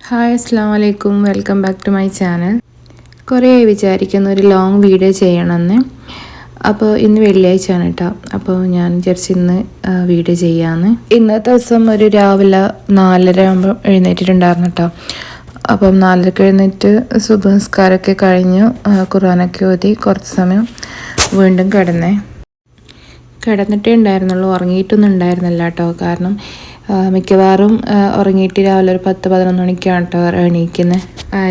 Hi അസ്സാം വലൈക്കും, welcome back to my channel. കുറേ വിചാരിക്കുന്ന ഒരു ലോങ് വീഡിയോ ചെയ്യണമെന്ന്. അപ്പോൾ ഇന്ന് വെള്ളിയാഴ്ചയാണ് കേട്ടോ. അപ്പോൾ ഞാൻ വിചാരിച്ച് ഇന്ന് വീഡിയോ ചെയ്യാമെന്ന്. ഇന്നത്തെ ദിവസം ഒരു രാവിലെ 4:30 ആകുമ്പോൾ എഴുന്നേറ്റിട്ടുണ്ടായിരുന്നു കേട്ടോ. അപ്പം 4:30 എഴുന്നേറ്റ് സുബ്ഹ് നിസ്കാരമൊക്കെ കഴിഞ്ഞു, ഖുർആനൊക്കെ ഓതി കുറച്ച് സമയം വീണ്ടും കിടന്നിട്ടേ ഉണ്ടായിരുന്നുള്ളൂ. ഉറങ്ങിയിട്ടൊന്നും ഉണ്ടായിരുന്നില്ല കേട്ടോ. കാരണം മിക്കവാറും ഉറങ്ങിയിട്ട് രാവിലെ ഒരു 10-11 മണിക്കാണ് കേട്ടോ എണീക്കുന്നത്.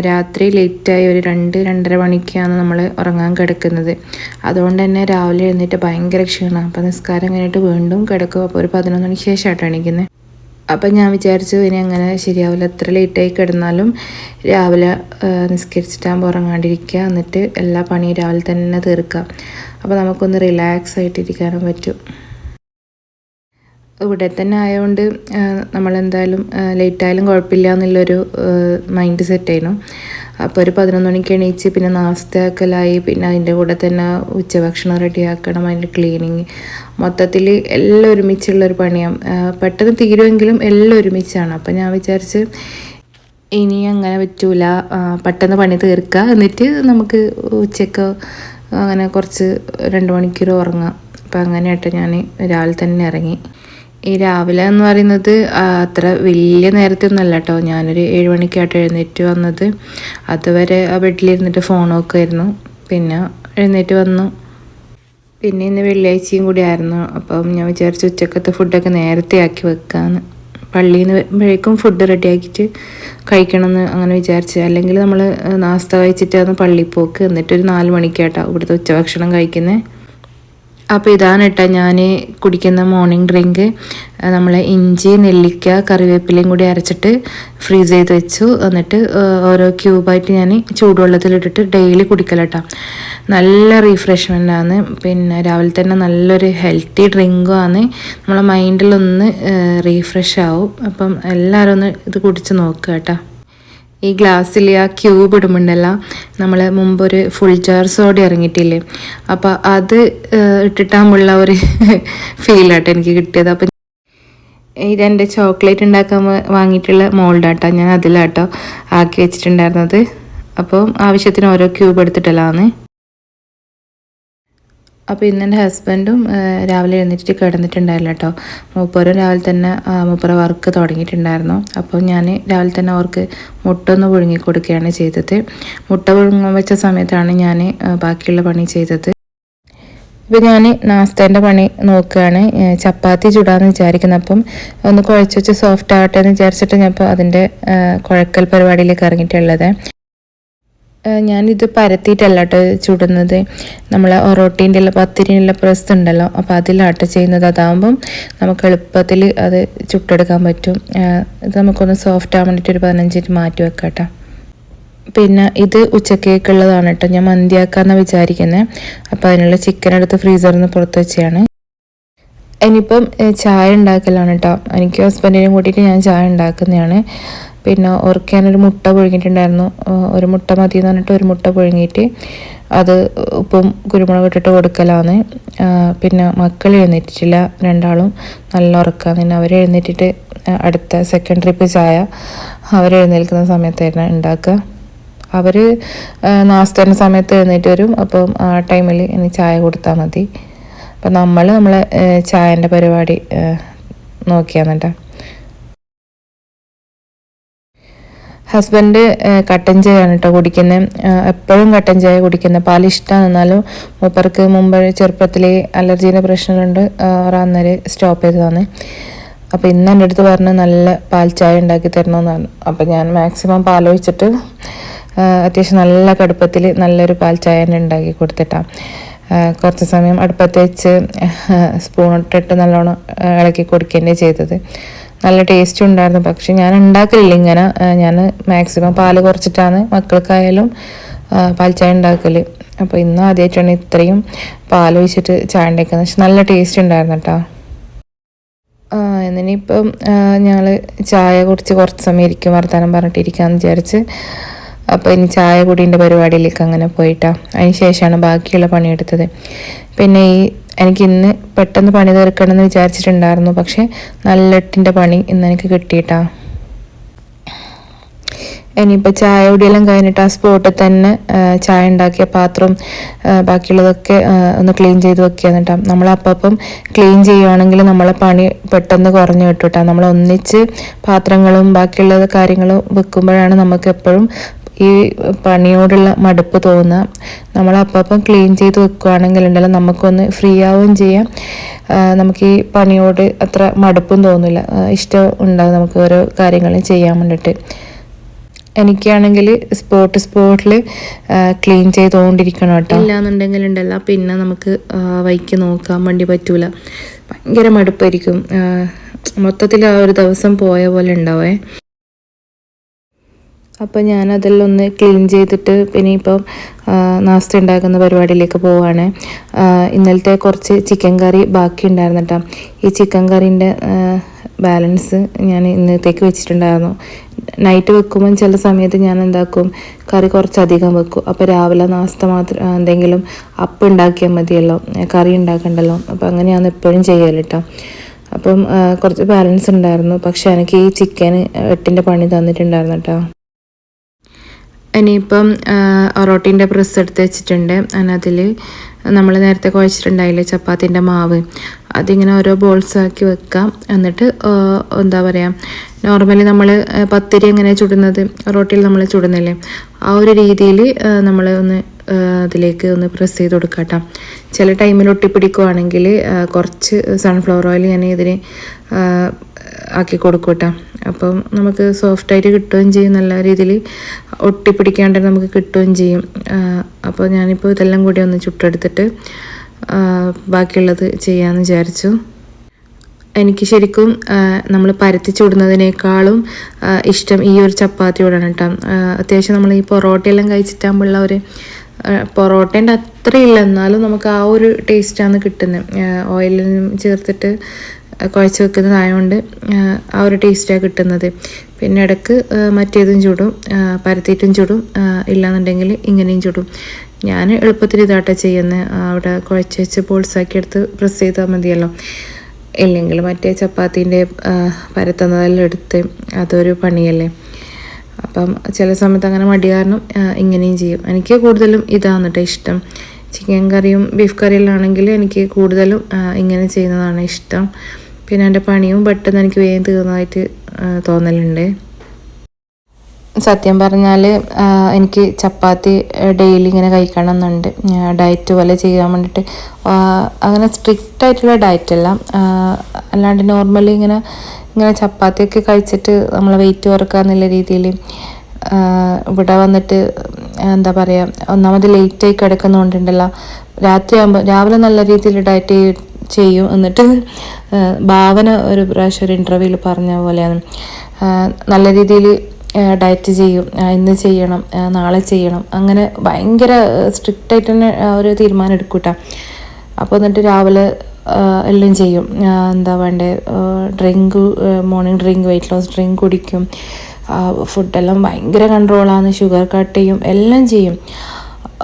രാത്രി ലേറ്റായി ഒരു 2-2:30 മണിക്കാണ് നമ്മൾ ഉറങ്ങാൻ കിടക്കുന്നത്. അതുകൊണ്ട് തന്നെ രാവിലെ എഴുന്നേറ്റ് ഭയങ്കര ക്ഷീണമാണ്. അപ്പോൾ നിസ്കാരം കഴിഞ്ഞിട്ട് വീണ്ടും കിടക്കും. അപ്പോൾ ഒരു 11 മണിക്ക് ശേഷമായിട്ടോ എണീക്കുന്നത്. അപ്പം ഞാൻ വിചാരിച്ചു ഇനി അങ്ങനെ ശരിയാവില്ല, എത്ര ലേറ്റായി കിടന്നാലും രാവിലെ നിസ്കരിച്ചിട്ടാകുമ്പോൾ ഉറങ്ങാണ്ടിരിക്കുക, എന്നിട്ട് എല്ലാ പണിയും രാവിലെ തന്നെ തീർക്കുക. അപ്പോൾ നമുക്കൊന്ന് റിലാക്സ് ആയിട്ടിരിക്കാനും പറ്റും. ഇവിടെ തന്നെ ആയതുകൊണ്ട് നമ്മളെന്തായാലും ലേറ്റായാലും കുഴപ്പമില്ല എന്നുള്ളൊരു മൈൻഡ് സെറ്റ് ആയിരുന്നു. അപ്പോൾ ഒരു 11 മണിക്ക് എണീച്ച് പിന്നെ നാസ്തയാക്കലായി, പിന്നെ അതിൻ്റെ കൂടെ തന്നെ ഉച്ചഭക്ഷണം റെഡിയാക്കണം, അതിൻ്റെ ക്ലീനിങ്, മൊത്തത്തിൽ എല്ലാം ഒരുമിച്ചുള്ളൊരു പണിയാണ്. പെട്ടെന്ന് തീരുമെങ്കിലും എല്ലാം ഒരുമിച്ചാണ്. അപ്പോൾ ഞാൻ വിചാരിച്ച് ഇനി അങ്ങനെ പറ്റൂല, പെട്ടെന്ന് പണി തീർക്കുക, എന്നിട്ട് നമുക്ക് ഉച്ചയ്ക്ക് അങ്ങനെ കുറച്ച് 2 മണിക്കൂർ ഉറങ്ങാം. അപ്പോൾ അങ്ങനെയായിട്ട് ഞാൻ രാവിലെ തന്നെ ഇറങ്ങി. ഈ രാവിലെ എന്ന് പറയുന്നത് അത്ര വലിയ നേരത്തെ ഒന്നുമല്ല കേട്ടോ. ഞാനൊരു 7 മണിക്കായിട്ട് എഴുന്നേറ്റ് വന്നത്. അതുവരെ ആ ബെഡിലിരുന്നിട്ട് ഫോൺ നോക്കുമായിരുന്നു. പിന്നെ എഴുന്നേറ്റ് വന്നു. പിന്നെ ഇന്ന് വെള്ളിയാഴ്ചയും കൂടി ആയിരുന്നു. അപ്പം ഞാൻ വിചാരിച്ചു ഉച്ചക്കത്തെ ഫുഡൊക്കെ നേരത്തെ ആക്കി വെക്കാമെന്ന്. പള്ളിയിൽ നിന്ന് വരുമ്പോഴേക്കും ഫുഡ് റെഡിയാക്കിയിട്ട് കഴിക്കണമെന്ന് അങ്ങനെ വിചാരിച്ചു. അല്ലെങ്കിൽ നമ്മൾ നാസ്ത കഴിച്ചിട്ടാണ് പള്ളിയിൽ പോക്ക്. എന്നിട്ടൊരു 4 മണിക്കായിട്ടോ ഇവിടുത്തെ ഉച്ചഭക്ഷണം കഴിക്കുന്നത്. അപ്പോൾ ഇതാണ് കേട്ടോ ഞാൻ കുടിക്കുന്ന മോർണിംഗ് ഡ്രിങ്ക്. നമ്മൾ ഇഞ്ചി, നെല്ലിക്ക, കറിവേപ്പിലയും കൂടി അരച്ചിട്ട് ഫ്രീസ് ചെയ്ത് വെച്ചു. എന്നിട്ട് ഓരോ ക്യൂബായിട്ട് ഞാൻ ചൂടുവെള്ളത്തിലിട്ടിട്ട് ഡെയിലി കുടിക്കലട്ടോ. നല്ല റീഫ്രഷ്മെൻ്റ് ആണ്. പിന്നെ രാവിലെ തന്നെ നല്ലൊരു ഹെൽത്തി ഡ്രിങ്കും ആണ്. നമ്മളെ മൈൻഡിലൊന്ന് റീഫ്രഷ് ആവും. അപ്പം എല്ലാവരും ഒന്ന് ഇത് കുടിച്ച് നോക്കുക കേട്ടോ. ഈ ഗ്ലാസ്സിൽ ആ ക്യൂബ് ഇടുമ്പോണ്ടല്ലോ, നമ്മൾ മുമ്പൊരു ഫുൾ ജാർ സോഡ ഇറങ്ങിയിട്ടില്ലേ, അപ്പോൾ അത് ഇട്ടിട്ടാകുമ്പോഴുള്ള ഒരു ഫീലാട്ടോ എനിക്ക് കിട്ടിയത്. അപ്പം ഇതെൻ്റെ ചോക്ലേറ്റ് ഉണ്ടാക്കാൻ വാങ്ങിയിട്ടുള്ള മോൾഡാട്ടോ, ഞാൻ അതിലാട്ടോ ആക്കി വെച്ചിട്ടുണ്ടായിരുന്നത്. അപ്പോൾ ആവശ്യത്തിന് ഓരോ ക്യൂബ് എടുത്തിട്ടല്ലാണ്. അപ്പോൾ ഇന്ന് എൻ്റെ ഹസ്ബൻഡും രാവിലെ എഴുന്നേറ്റിട്ട് കിടന്നിട്ടുണ്ടായില്ല കേട്ടോ. മൂപ്പരും രാവിലെ തന്നെ മൂപ്പര വർക്ക് തുടങ്ങിയിട്ടുണ്ടായിരുന്നു. അപ്പോൾ ഞാൻ രാവിലെ തന്നെ അവർക്ക് മുട്ട ഒന്ന് പുഴുങ്ങി കൊടുക്കുകയാണ് ചെയ്തത്. മുട്ട പുഴുങ്ങാൻ വെച്ച സമയത്താണ് ഞാൻ ബാക്കിയുള്ള പണി ചെയ്തത്. ഇപ്പോൾ ഞാൻ നാസ്തേൻ്റെ പണി നോക്കുകയാണ്. ചപ്പാത്തി ചുടാമെന്ന് വിചാരിക്കുന്നത്. അപ്പം ഒന്ന് കുഴച്ച് വെച്ച് സോഫ്റ്റ് ആവട്ടെ എന്ന് വിചാരിച്ചിട്ട് ഞാൻ ഇപ്പോൾ അതിൻ്റെ കുഴക്കൽ പരിപാടിയിലേക്ക് ഇറങ്ങിയിട്ടുള്ളത്. ഞാനിത് പരത്തിയിട്ടല്ല കേട്ടോ ചുടുന്നത്. നമ്മൾ ഒറോട്ടീൻ്റെ ഉള്ള പത്തിരിനുള്ള പ്രസ് ഉണ്ടല്ലോ, അപ്പോൾ അതിലാട്ടോ ചെയ്യുന്നത്. അതാകുമ്പം നമുക്ക് എളുപ്പത്തിൽ അത് ചുട്ടെടുക്കാൻ പറ്റും. ഇത് നമുക്കൊന്ന് സോഫ്റ്റ് ആകാൻ വേണ്ടിയിട്ട് ഒരു 15 മിനിറ്റ് മാറ്റി വെക്കാം കേട്ടോ. പിന്നെ ഇത് ഉച്ചക്കേക്കുള്ളതാണ് കേട്ടോ. ഞാൻ മന്തിയാക്കാമെന്നാണ് വിചാരിക്കുന്നത്. അപ്പോൾ അതിനുള്ള ചിക്കൻ എടുത്ത് ഫ്രീസറിൽ നിന്ന് പുറത്ത് വെച്ചാണ്. ഇനിയിപ്പം ചായ ഉണ്ടാക്കലാണ് കേട്ടോ. എനിക്ക് ഹസ്ബൻഡിനെയും കൂട്ടിയിട്ട് ഞാൻ ചായ ഉണ്ടാക്കുന്നതാണ്. പിന്നെ ഓർക്ക് ഞാനൊരു മുട്ട പുഴുങ്ങിയിട്ടുണ്ടായിരുന്നു. ഒരു മുട്ട മതി എന്ന് പറഞ്ഞിട്ട് ഒരു മുട്ട പുഴുങ്ങിയിട്ട് അത് ഉപ്പും കുരുമുളക് ഇട്ടിട്ട് കൊടുക്കലാണ്. പിന്നെ മക്കൾ എഴുന്നേറ്റിട്ടില്ല, രണ്ടാളും നല്ല ഉറക്കാന്ന്. പിന്നെ അവർ എഴുന്നേറ്റിട്ട് അടുത്ത സെക്കൻഡ് ട്രിപ്പ് ചായ അവരെഴുന്നേൽക്കുന്ന സമയത്തായിരുന്നു ഉണ്ടാക്കുക. അവർ നാസ്തേൻ്റെ സമയത്ത് എഴുന്നേറ്റ് വരും. അപ്പം ആ ടൈമിൽ ഇനി ചായ കൊടുത്താൽ മതി. അപ്പം നമ്മളെ ചായൻ്റെ പരിപാടി നോക്കിയാന്നിട്ടാ. ഹസ്ബൻഡ് കട്ടൻ ചായയാണ് കേട്ടോ കുടിക്കുന്നത്. എപ്പോഴും കട്ടൻ ചായ കുടിക്കുന്നത്. പാൽ ഇഷ്ടമാണ്, എന്നാലും മൂപ്പർക്ക് മുമ്പ് ചെറുപ്പത്തിൽ അലർജീൻ്റെ പ്രശ്നമുണ്ട്. അന്നേരം സ്റ്റോപ്പ് ചെയ്തതാണ്. അപ്പോൾ ഇന്ന് എൻ്റെ അടുത്ത് പറഞ്ഞ് നല്ല പാൽ ചായ ഉണ്ടാക്കി തരണമെന്നാണ്. അപ്പോൾ ഞാൻ മാക്സിമം പാലൊഴിച്ചിട്ട് അത്യാവശ്യം നല്ല കടുപ്പത്തിൽ നല്ലൊരു പാൽ ചായ തന്നെ ഉണ്ടാക്കി കൊടുത്തിട്ടാണ്. കുറച്ച് സമയം അടുപ്പത്ത് വെച്ച് സ്പൂണിട്ടിട്ട് നല്ലോണം ഇളക്കി കൊടുക്കുകയാണ് ചെയ്തത്. നല്ല ടേസ്റ്റ് ഉണ്ടായിരുന്നു. പക്ഷെ ഞാൻ ഉണ്ടാക്കലില്ല ഇങ്ങനെ. ഞാൻ മാക്സിമം പാല് കുറച്ചിട്ടാണ് മക്കൾക്കായാലും പാൽ ചായ ഉണ്ടാക്കൽ. അപ്പോൾ ഇന്ന് ആദ്യമായിട്ടാണ് ഇത്രയും പാലൊഴിച്ചിട്ട് ചായ ഉണ്ടാക്കുന്നത്. പക്ഷെ നല്ല ടേസ്റ്റ് ഉണ്ടായിരുന്നു കേട്ടോ. എന്നിനിപ്പം ഞങ്ങൾ ചായ കുടിച്ച് കുറച്ച് സമയം ഇരിക്കും, വർത്തമാനം പറഞ്ഞിട്ടിരിക്കാമെന്ന് വിചാരിച്ച്. അപ്പോൾ ഇനി ചായ കുടീൻ്റെ പരിപാടിയിലേക്ക് അങ്ങനെ പോയിട്ടാണ്. അതിന് ശേഷമാണ് ബാക്കിയുള്ള പണിയെടുത്തത്. പിന്നെ എനിക്കിന്ന് പെട്ടെന്ന് പണി തീർക്കണമെന്ന് വിചാരിച്ചിട്ടുണ്ടായിരുന്നു. പക്ഷെ നല്ല എട്ടിൻ്റെ പണി ഇന്ന് എനിക്ക് കിട്ടിയിട്ടാ. ഇനിയിപ്പോൾ ചായ കുടിയെല്ലാം കഴിഞ്ഞിട്ട് ആ സ്പോട്ടിൽ തന്നെ ചായ ഉണ്ടാക്കിയ പാത്രം ബാക്കിയുള്ളതൊക്കെ ഒന്ന് ക്ലീൻ ചെയ്ത് വെക്കുക എന്നിട്ടാ. നമ്മളപ്പം ക്ലീൻ ചെയ്യുകയാണെങ്കിൽ നമ്മളെ പണി പെട്ടെന്ന് കുറഞ്ഞു കിട്ടും. നമ്മൾ ഒന്നിച്ച് പാത്രങ്ങളും ബാക്കിയുള്ള കാര്യങ്ങളും വെക്കുമ്പോഴാണ് നമുക്ക് എപ്പോഴും ഈ പണിയോടുള്ള മടുപ്പ് തോന്നുക. നമ്മളപ്പം ക്ലീൻ ചെയ്ത് വെക്കുകയാണെങ്കിൽ ഉണ്ടല്ലോ നമുക്കൊന്ന് ഫ്രീ ആവുകയും ചെയ്യാം. നമുക്ക് ഈ പണിയോട് അത്ര മടുപ്പും തോന്നില്ല, ഇഷ്ടം ഉണ്ടാകും നമുക്ക് ഓരോ കാര്യങ്ങളും ചെയ്യാൻ വേണ്ടിയിട്ട്. എനിക്കാണെങ്കിൽ സ്പോട്ടിൽ ക്ലീൻ ചെയ്തുകൊണ്ടിരിക്കണം കേട്ടോ. ഇല്ലാന്നുണ്ടെങ്കിൽ ഉണ്ടല്ലോ പിന്നെ നമുക്ക് വൈക്ക് നോക്കാൻ വേണ്ടി പറ്റൂല, ഭയങ്കര മടുപ്പായിരിക്കും. മൊത്തത്തിൽ ആ ഒരു ദിവസം പോയ പോലെ ഉണ്ടാവേ. അപ്പോൾ ഞാനതെല്ലാം ഒന്ന് ക്ലീൻ ചെയ്തിട്ട് പിന്നെ ഇപ്പം നാസ്ത ഉണ്ടാക്കുന്ന പരിപാടിയിലേക്ക് പോവുകയാണ്. ഇന്നലത്തെ കുറച്ച് ചിക്കൻ കറി ബാക്കി ഉണ്ടായിരുന്നു കേട്ടോ. ഈ ചിക്കൻ കറീൻ്റെ ബാലൻസ് ഞാൻ ഇന്നത്തേക്ക് വെച്ചിട്ടുണ്ടായിരുന്നു. നൈറ്റ് വെക്കുമ്പം ചില സമയത്ത് ഞാൻ എന്താക്കും, കറി കുറച്ചധികം വെക്കും. അപ്പോൾ രാവിലെ നാസ്ത മാത്രം എന്തെങ്കിലും അപ്പം ഉണ്ടാക്കിയാൽ മതിയല്ലോ, കറി ഉണ്ടാക്കണ്ടല്ലോ. അപ്പോൾ അങ്ങനെയാണ് എപ്പോഴും ചെയ്യൽ കേട്ടോ. അപ്പം കുറച്ച് ബാലൻസ് ഉണ്ടായിരുന്നു. പക്ഷെ എനിക്ക് ഈ ചിക്കന് 8ൻ്റെ പണി തന്നിട്ടുണ്ടായിരുന്നു കേട്ടോ. ഇനിയിപ്പം ഒറോട്ടീൻ്റെ പ്രസ് എടുത്ത് വെച്ചിട്ടുണ്ട്. അതിനതിൽ നമ്മൾ നേരത്തെ കുഴച്ചിട്ടുണ്ടായില്ലേ ചപ്പാത്തിൻ്റെ മാവ്, അതിങ്ങനെ ഓരോ ബോൾസാക്കി വെക്കാം. എന്നിട്ട് എന്താ പറയുക, നോർമലി നമ്മൾ പത്തിരി എങ്ങനെ ചുടുന്നത്, റോട്ടിയിൽ നമ്മൾ ചുടുന്നില്ലേ, ആ ഒരു രീതിയിൽ നമ്മൾ ഒന്ന് അതിലേക്ക് ഒന്ന് പ്രസ് ചെയ്ത് കൊടുക്കാം കേട്ടോ. ചില ടൈമിൽ ഒട്ടിപ്പിടിക്കുവാണെങ്കിൽ കുറച്ച് സൺഫ്ലവർ ഓയിൽ ഞാൻ ഇതിന് ആക്കി കൊടുക്കും കേട്ടോ. അപ്പം നമുക്ക് സോഫ്റ്റായിട്ട് കിട്ടുകയും ചെയ്യും, നല്ല രീതിയിൽ ഒട്ടിപ്പിടിക്കാണ്ട് നമുക്ക് കിട്ടുകയും ചെയ്യും. അപ്പോൾ ഞാനിപ്പോൾ ഇതെല്ലാം കൂടി ഒന്ന് ചുട്ടെടുത്തിട്ട് ബാക്കിയുള്ളത് ചെയ്യാമെന്ന് വിചാരിച്ചു. എനിക്ക് ശരിക്കും നമ്മൾ പരത്തി ചുടുന്നതിനേക്കാളും ഇഷ്ടം ഈ ഒരു ചപ്പാത്തിയോടാണ് കേട്ടോ. അത്യാവശ്യം നമ്മൾ ഈ പൊറോട്ടയെല്ലാം കഴിച്ചിട്ടാകുമ്പോഴുള്ള ഒരു പൊറോട്ടേൻ്റെ അത്രയില്ല, എന്നാലും നമുക്ക് ആ ഒരു ടേസ്റ്റാണ് കിട്ടുന്നത്. ഓയിലും ചേർത്തിട്ട് കുഴച്ച് വെക്കുന്നതായതുകൊണ്ട് ആ ഒരു ടേസ്റ്റാണ് കിട്ടുന്നത്. പിന്നെ ഇടയ്ക്ക് മറ്റേതും ചുടും, പരത്തിയിട്ടും ചുടും, ഇല്ലാന്നുണ്ടെങ്കിൽ ഇങ്ങനെയും ചുടും. ഞാൻ എളുപ്പത്തിൽ ഇതാട്ട ചെയ്യുന്നത്. അവിടെ കുഴച്ച് വെച്ച് ബോൾസാക്കി എടുത്ത് പ്രസ് ചെയ്താൽ മതിയല്ലോ. ഇല്ലെങ്കിൽ മറ്റേ ചപ്പാത്തീൻ്റെ പരത്തുന്നതെല്ലാം എടുത്ത് അതൊരു പണിയല്ലേ. അപ്പം ചില സമയത്ത് അങ്ങനെ മടി കാരണം ഇങ്ങനെയും ചെയ്യും. എനിക്ക് കൂടുതലും ഇതാണ് കേട്ടോ ഇഷ്ടം. ചിക്കൻ കറിയും ബീഫ് കറിയിലാണെങ്കിൽ എനിക്ക് കൂടുതലും ഇങ്ങനെ ചെയ്യുന്നതാണ് ഇഷ്ടം. പിന്നെ എൻ്റെ പണിയും പെട്ടെന്ന് എനിക്ക് വേഗം തീർന്നതായിട്ട് തോന്നലുണ്ട്. സത്യം പറഞ്ഞാൽ എനിക്ക് ചപ്പാത്തി ഡെയിലി ഇങ്ങനെ കഴിക്കണം എന്നുണ്ട്, ഡയറ്റ് പോലെ ചെയ്യാൻ വേണ്ടിയിട്ട്. അങ്ങനെ സ്ട്രിക്റ്റ് ആയിട്ടുള്ള ഡയറ്റല്ല, അല്ലാണ്ട് നോർമലി ഇങ്ങനെ ചപ്പാത്തിയൊക്കെ കഴിച്ചിട്ട് നമ്മളെ വെയിറ്റ് കുറക്കുക എന്നുള്ള രീതിയിൽ. ഇവിടെ വന്നിട്ട് എന്താ പറയുക, ഒന്നാമത് ലേറ്റായി കിടക്കുന്നതുകൊണ്ടുണ്ടല്ലോ, രാവിലെ നല്ല രീതിയിൽ ഡയറ്റ് ചെയ്യും. എന്നിട്ട് ഭാവന ഒരു പ്രാവശ്യം ഒരു ഇൻ്റർവ്യൂവിൽ പറഞ്ഞ പോലെയാണ്, നല്ല രീതിയിൽ ഡയറ്റ് ചെയ്യും, ഇന്ന് ചെയ്യണം, നാളെ ചെയ്യണം, അങ്ങനെ ഭയങ്കര സ്ട്രിക്റ്റായിട്ട് തന്നെ ഒരു തീരുമാനം എടുക്കൂട്ടാ. അപ്പോൾ എന്നിട്ട് രാവിലെ എല്ലാം ചെയ്യും. എന്താ വേണ്ടേ, morning drink, weight loss drink കുടിക്കും. ഫുഡെല്ലാം ഭയങ്കര കൺട്രോളാണ്, ഷുഗർ കട്ട് ചെയ്യും, എല്ലാം ചെയ്യും.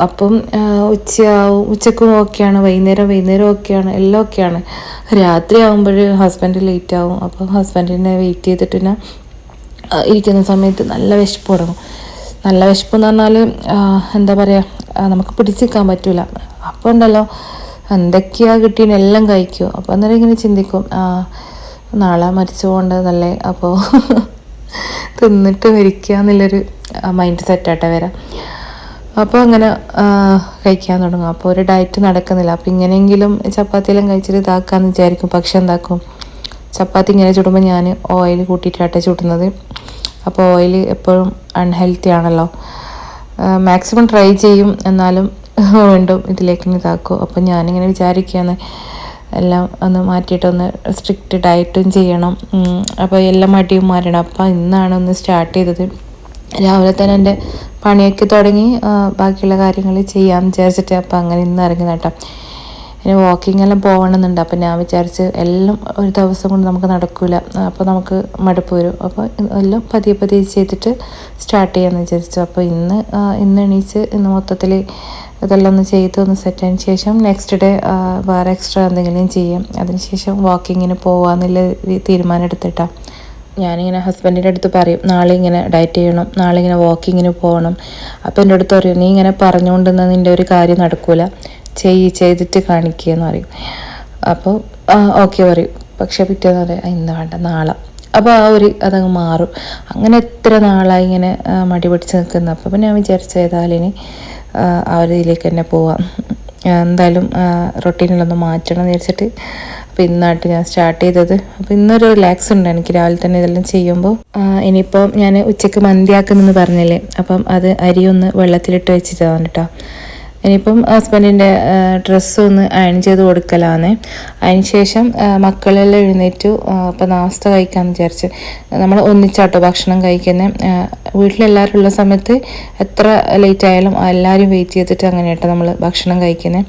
അപ്പം ഉച്ചക്കും ഓക്കെയാണ്, വൈകുന്നേരം ഓക്കെയാണ്, എല്ലാം ഓക്കെയാണ്. രാത്രി ആകുമ്പോൾ ഹസ്ബൻഡ് ലേറ്റ് ആവും. അപ്പം ഹസ്ബൻഡിനെ വെയിറ്റ് ചെയ്തിട്ട് തന്നെ ഇരിക്കുന്ന സമയത്ത് നല്ല വിശപ്പ് തുടങ്ങും. നല്ല വിശപ്പെന്ന് പറഞ്ഞാൽ എന്താ പറയുക, നമുക്ക് പിടിച്ചിരിക്കാൻ പറ്റില്ല. അപ്പോൾ ഉണ്ടല്ലോ എന്തൊക്കെയാണ് കിട്ടിയെന്ന് എല്ലാം കഴിക്കും. അപ്പോൾ അന്നേരം ഇങ്ങനെ ചിന്തിക്കും, നാളെ മരിച്ചു പോകേണ്ടതല്ലേ, അപ്പോൾ തിന്നിട്ട് മരിക്കുക എന്നുള്ളൊരു മൈൻഡ് സെറ്റാട്ടെ വരാം. അപ്പോൾ അങ്ങനെ കഴിക്കാൻ തുടങ്ങും. അപ്പോൾ ഒരു ഡയറ്റ് നടക്കുന്നില്ല. അപ്പോൾ ഇങ്ങനെയെങ്കിലും ചപ്പാത്തിയെല്ലാം കഴിച്ചിട്ട് ഇതാക്കാമെന്ന് വിചാരിക്കും. പക്ഷെ എന്താക്കും, ചപ്പാത്തി ഇങ്ങനെ ചുടുമ്പോൾ ഞാൻ ഓയിൽ കൂട്ടിയിട്ടാട്ടെ ചുടുന്നത്. അപ്പോൾ ഓയിൽ എപ്പോഴും അൺഹെൽത്തി ആണല്ലോ. മാക്സിമം ട്രൈ ചെയ്യും, എന്നാലും വീണ്ടും ഇതിലേക്ക് ഇതാക്കും. അപ്പോൾ ഞാനിങ്ങനെ വിചാരിക്കുകയാണ് എല്ലാം ഒന്ന് മാറ്റിയിട്ടൊന്ന് സ്ട്രിക്റ്റ് ഡയറ്റും ചെയ്യണം. അപ്പോൾ എല്ലാം മടിയും മാറണം. അപ്പോൾ ഇന്നാണ് ഒന്ന് സ്റ്റാർട്ട് ചെയ്തത്. രാവിലെ തന്നെ എൻ്റെ പണിയൊക്കെ തുടങ്ങി ബാക്കിയുള്ള കാര്യങ്ങൾ ചെയ്യാമെന്ന് വിചാരിച്ചിട്ട് അപ്പോൾ അങ്ങനെ ഇന്ന് ഇറങ്ങി നട്ടാം. ഇനി വാക്കിംഗ് എല്ലാം പോകണമെന്നുണ്ട്. അപ്പോൾ ഞാൻ വിചാരിച്ച് എല്ലാം ഒരു ദിവസം കൊണ്ട് നമുക്ക് നടക്കില്ല, അപ്പോൾ നമുക്ക് മടുപ്പ് വരും. അപ്പോൾ എല്ലാം പതിയെ ചെയ്തിട്ട് സ്റ്റാർട്ട് ചെയ്യാമെന്ന് വിചാരിച്ചു. അപ്പോൾ ഇന്ന് എണീച്ച് ഇന്ന് മൊത്തത്തിൽ ഇതെല്ലാം ഒന്ന് ചെയ്ത് ഒന്ന് സെറ്റായതിന് ശേഷം നെക്സ്റ്റ് ഡേ വേറെ എക്സ്ട്രാ എന്തെങ്കിലും ചെയ്യാം. അതിനുശേഷം വാക്കിങ്ങിന് പോകാമെന്നുള്ള തീരുമാനം എടുത്തിട്ടാണ്. ഞാനിങ്ങനെ ഹസ്ബൻഡിൻ്റെ അടുത്ത് പറയും നാളെ ഇങ്ങനെ ഡയറ്റ് ചെയ്യണം, നാളെ ഇങ്ങനെ വാക്കിങ്ങിന് പോകണം. അപ്പോൾ എൻ്റെ അടുത്ത് പറയും നീ ഇങ്ങനെ പറഞ്ഞുകൊണ്ടെന്ന് നിൻ്റെ ഒരു കാര്യം നടക്കില്ല, ചെയ്തിട്ട് കാണിക്കുക എന്ന് പറയും. അപ്പോൾ ഓക്കെ പറയും. പക്ഷെ പിറ്റേന്ന് പറയും ഇന്ന് വേണ്ട നാളെ. അപ്പോൾ അതങ്ങ് മാറും. അങ്ങനെ എത്ര നാളായി ഇങ്ങനെ മടി പിടിച്ച് നിൽക്കുന്നത്. അപ്പോൾ ഞാൻ വിചാരിച്ച ഏതായാലും ആ ഒരു ഇതിലേക്ക് തന്നെ പോവാം, എന്തായാലും റൊട്ടീനിലൊന്ന് മാറ്റണം എന്ന് വിചാരിച്ചിട്ട് അപ്പോൾ ഇന്നായിട്ട് ഞാൻ സ്റ്റാർട്ട് ചെയ്തത്. അപ്പോൾ ഇന്നൊരു റിലാക്സ് ഉണ്ട് എനിക്ക് രാവിലെ തന്നെ ഇതെല്ലാം ചെയ്യുമ്പോൾ. ഇനിയിപ്പോൾ ഞാൻ ഉച്ചയ്ക്ക് മന്തിയാക്കുന്നെന്ന് പറഞ്ഞില്ലേ, അപ്പം അത് അരിയൊന്ന് വെള്ളത്തിലിട്ട് വെച്ചിട്ടാണ് കേട്ടോ. ഇനിയിപ്പം ഹസ്ബൻഡിൻ്റെ ഡ്രസ്സൊന്ന് അയൺ ചെയ്ത് കൊടുക്കലാണ്. അതിന് ശേഷം മക്കളെല്ലാം എഴുന്നേറ്റു. അപ്പോൾ നാസ്ത കഴിക്കാമെന്ന് വിചാരിച്ച് നമ്മൾ ഒന്നിച്ചാട്ടോ ഭക്ഷണം കഴിക്കുന്നത്. വീട്ടിലെല്ലാവരും ഉള്ള സമയത്ത് എത്ര ലേറ്റ് ആയാലും എല്ലാവരും വെയിറ്റ് ചെയ്തിട്ട് അങ്ങനെ കേട്ടോ നമ്മൾ ഭക്ഷണം കഴിക്കുന്നത്.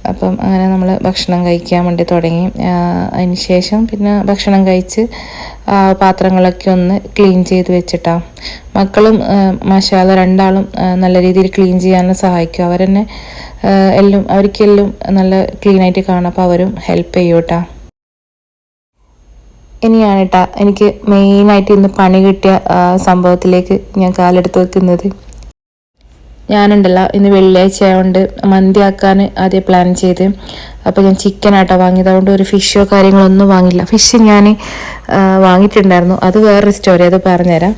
അപ്പം അങ്ങനെ നമ്മൾ ഭക്ഷണം കഴിക്കാൻ വേണ്ടി തുടങ്ങി. അതിന് ശേഷം പിന്നെ ഭക്ഷണം കഴിച്ച് പാത്രങ്ങളൊക്കെ ഒന്ന് ക്ലീൻ ചെയ്ത് വെച്ചിട്ടാണ്. മക്കളും മാഷാഅല്ലാഹ് രണ്ടാളും നല്ല രീതിയിൽ ക്ലീൻ ചെയ്യാനും സഹായിക്കും. അവരെന്നെ അവർക്കെല്ലാം നല്ല ക്ലീനായിട്ട് കാണാം. അപ്പോൾ അവരും ഹെൽപ്പ് ചെയ്യും കേട്ടോ. ഇനിയാണ് കേട്ടോ എനിക്ക് മെയിനായിട്ട് ഇന്ന് പണി കിട്ടിയ സംഭവത്തിലേക്ക് ഞാൻ കാലെടുത്ത് വെക്കുന്നത്. ഞാനുണ്ടല്ലോ ഇന്ന് വെള്ളിയാഴ്ച ആയതുകൊണ്ട് മന്തി ആക്കാൻ ആദ്യം പ്ലാൻ ചെയ്ത്. അപ്പോൾ ഞാൻ ചിക്കനാട്ടോ വാങ്ങിയത്, അതുകൊണ്ട് ഒരു ഫിഷോ കാര്യങ്ങളൊന്നും വാങ്ങില്ല. ഫിഷ് ഞാൻ വാങ്ങിയിട്ടുണ്ടായിരുന്നു, അത് വേറൊരു സ്റ്റോറി, അത് പറഞ്ഞുതരാം.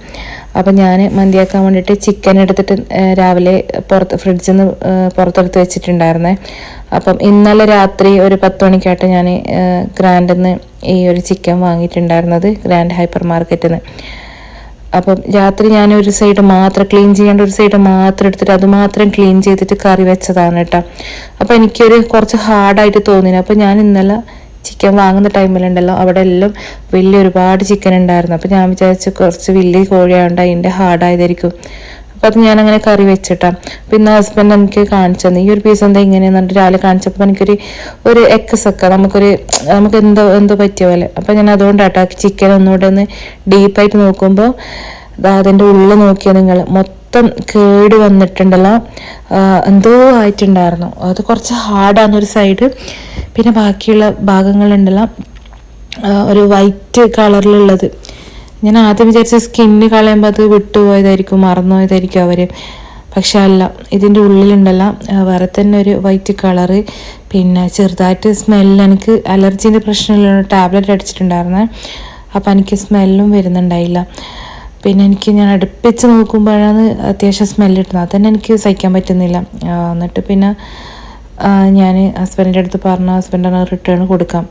അപ്പം ഞാൻ മന്തിയാക്കാൻ വേണ്ടിയിട്ട് ചിക്കൻ എടുത്തിട്ട് രാവിലെ ഫ്രിഡ്ജിൽ നിന്ന് പുറത്തെടുത്ത് വെച്ചിട്ടുണ്ടായിരുന്നേ. അപ്പം ഇന്നലെ രാത്രി ഒരു 10 മണിക്കായിട്ട് ഞാൻ ഗ്രാൻഡിൽ നിന്ന് ഈ ഒരു ചിക്കൻ വാങ്ങിയിട്ടുണ്ടായിരുന്നത്, ഗ്രാൻഡ് ഹൈപ്പർ മാർക്കറ്റിൽ നിന്ന്. അപ്പം രാത്രി ഞാൻ ഒരു സൈഡ് മാത്രം ക്ലീൻ ചെയ്യേണ്ട ഒരു സൈഡ് മാത്രം എടുത്തിട്ട് അത് മാത്രം ക്ലീൻ ചെയ്തിട്ട് കറി വെച്ചതാണ് കേട്ടോ. അപ്പോൾ എനിക്കൊരു കുറച്ച് ഹാർഡായിട്ട് തോന്നിന്. അപ്പോൾ ഞാൻ ഇന്നലെ ചിക്കൻ വാങ്ങുന്ന ടൈമിലുണ്ടല്ലോ അവിടെ എല്ലാം ഒരുപാട് ചിക്കൻ ഉണ്ടായിരുന്നു. അപ്പോൾ ഞാൻ വിചാരിച്ചു കുറച്ച് വലിയ കോഴിയായതുകൊണ്ട് അതിൻ്റെ ഹാർഡായതായിരിക്കും. അപ്പോൾ അത് ഞാനങ്ങനെ കറി വെച്ചിട്ടാ. പിന്നെ ഹസ്ബൻഡ് എനിക്ക് കാണിച്ചു തന്നെ ഈ ഒരു പീസ് എന്താ ഇങ്ങനെയെന്ന് പറഞ്ഞിട്ട് രാവിലെ കാണിച്ചപ്പോൾ എനിക്കൊരു എക്സൊക്കെ നമുക്ക് എന്തോ പറ്റിയ പോലെ. അപ്പോൾ ഞാൻ അതുകൊണ്ടാട്ടോ ചിക്കൻ ഒന്നുകൂടെ ഒന്ന് ഡീപ്പായിട്ട് നോക്കുമ്പോൾ അതിൻ്റെ ഉള്ളിൽ നോക്കിയാൽ നിങ്ങൾ മൊത്തം കേട് വന്നിട്ടുണ്ടല്ലോ, എന്തോ ആയിട്ടുണ്ടായിരുന്നു. അത് കുറച്ച് ഹാർഡാന്നൊരു സൈഡ്, പിന്നെ ബാക്കിയുള്ള ഭാഗങ്ങളുണ്ടല്ലോ ഒരു വൈറ്റ് കളറിലുള്ളത്. ഞാൻ ആദ്യം വിചാരിച്ച സ്കിന്ന് കളയുമ്പോൾ അത് വിട്ടുപോയതായിരിക്കും, മറന്നുപോയതായിരിക്കും അവർ. പക്ഷെ അല്ല, ഇതിൻ്റെ ഉള്ളിലുണ്ടല്ലോ വേറെ തന്നെ ഒരു വൈറ്റ് കളറ്. പിന്നെ ചെറുതായിട്ട് സ്മെല്ല്, എനിക്ക് അലർജീൻ്റെ പ്രശ്നമുള്ള ടാബ്ലറ്റ് അടിച്ചിട്ടുണ്ടായിരുന്നേ. അപ്പോൾ എനിക്ക് സ്മെല്ലും വരുന്നുണ്ടായില്ല. പിന്നെ ഞാൻ അടുപ്പിച്ച് നോക്കുമ്പോഴാണ് അത്യാവശ്യം സ്മെല്ല് കിട്ടുന്നത്. അതന്നെ എനിക്ക് സഹിക്കാൻ പറ്റുന്നില്ല. എന്നിട്ട് പിന്നെ ഞാൻ ഹസ്ബൻഡിൻ്റെ അടുത്ത് പറഞ്ഞു, ഹസ്ബൻഡിന് റിട്ടേൺ കൊടുക്കാം.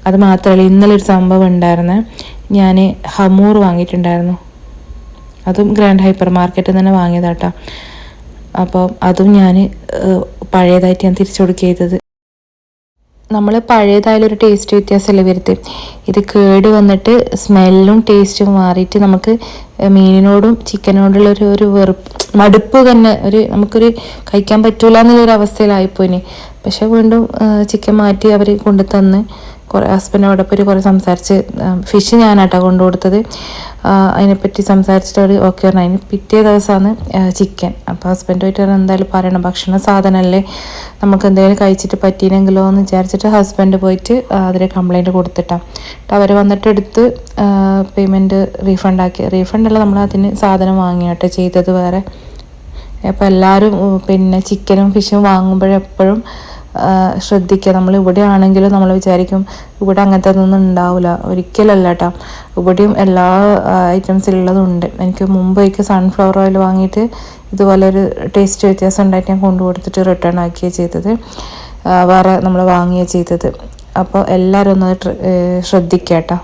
അത് മാത്രമല്ല ഇന്നലെ ഒരു സംഭവം ഉണ്ടായിരുന്നേ, ഞാൻ ഹമൂർ വാങ്ങിയിട്ടുണ്ടായിരുന്നു. അതും ഗ്രാൻഡ് ഹൈപ്പർ മാർക്കറ്റിൽ നിന്ന് തന്നെ വാങ്ങിയതാട്ടോ. അപ്പോൾ അതും ഞാൻ പഴയതായിട്ട് ഞാൻ തിരിച്ചു കൊടുക്കുക ചെയ്തത്. നമ്മൾ പഴയതായാലും ഒരു ടേസ്റ്റ് വ്യത്യാസമല്ലേ വരുത്തി. ഇത് കേട് വന്നിട്ട് സ്മെല്ലും ടേസ്റ്റും മാറിയിട്ട് നമുക്ക് മീനിനോടും ചിക്കനോടുള്ള ഒരു മടുപ്പ് തന്നെ, നമുക്കൊരു കഴിക്കാൻ പറ്റൂല എന്നുള്ളൊരു അവസ്ഥയിലായിപ്പോയിന്. പക്ഷെ വീണ്ടും ചിക്കൻ മാറ്റി അവർ കൊണ്ടു തന്ന് ഹസ്ബൻഡിനോടൊപ്പം കുറേ സംസാരിച്ച്, ഫിഷ് ഞാനാട്ടോ കൊണ്ടു കൊടുത്തത്. അതിനെപ്പറ്റി സംസാരിച്ചിട്ട് അവർ ഓക്കെ പറഞ്ഞു. അതിന് പിറ്റേ ദിവസമാണ് ചിക്കൻ. അപ്പോൾ ഹസ്ബൻഡുമായിട്ട് എന്തായാലും പറയണം, ഭക്ഷണ സാധനമല്ലേ, നമുക്ക് എന്തെങ്കിലും കഴിച്ചിട്ട് പറ്റിയില്ലെങ്കിലോ എന്ന് വിചാരിച്ചിട്ട് ഹസ്ബൻഡ് പോയിട്ട് അതിന് കംപ്ലൈൻറ്റ് കൊടുത്തിട്ടാണ്. അവർ വന്നിട്ട് എടുത്ത് പേയ്മെൻറ്റ് റീഫണ്ടല്ല, നമ്മൾ അതിന് സാധനം വാങ്ങിയാട്ടോ ചെയ്തത് വേറെ. അപ്പോൾ എല്ലാവരും പിന്നെ ചിക്കനും ഫിഷും വാങ്ങുമ്പോഴെപ്പോഴും ശ്രദ്ധിക്കുക. നമ്മൾ ഇവിടെ ആണെങ്കിലും നമ്മൾ വിചാരിക്കും ഇവിടെ അങ്ങനത്തെ ഒന്നും ഉണ്ടാവില്ല, ഒരിക്കലല്ല കേട്ടോ. ഇവിടെയും എല്ലാ ഐറ്റംസിലുള്ളതുണ്ട്. എനിക്ക് മുമ്പേക്ക് സൺഫ്ലവർ ഓയിൽ വാങ്ങിയിട്ട് ഇതുപോലെ ഒരു ടേസ്റ്റ് വ്യത്യാസം ഉണ്ടായിട്ട് ഞാൻ കൊണ്ടുകൊടുത്തിട്ട് റിട്ടേൺ ആക്കിയാണ് ചെയ്തത്, വേറെ നമ്മൾ വാങ്ങിയാണ് ചെയ്തത്. അപ്പോൾ എല്ലാവരും ഒന്ന് ശ്രദ്ധിക്കുക കേട്ടോ.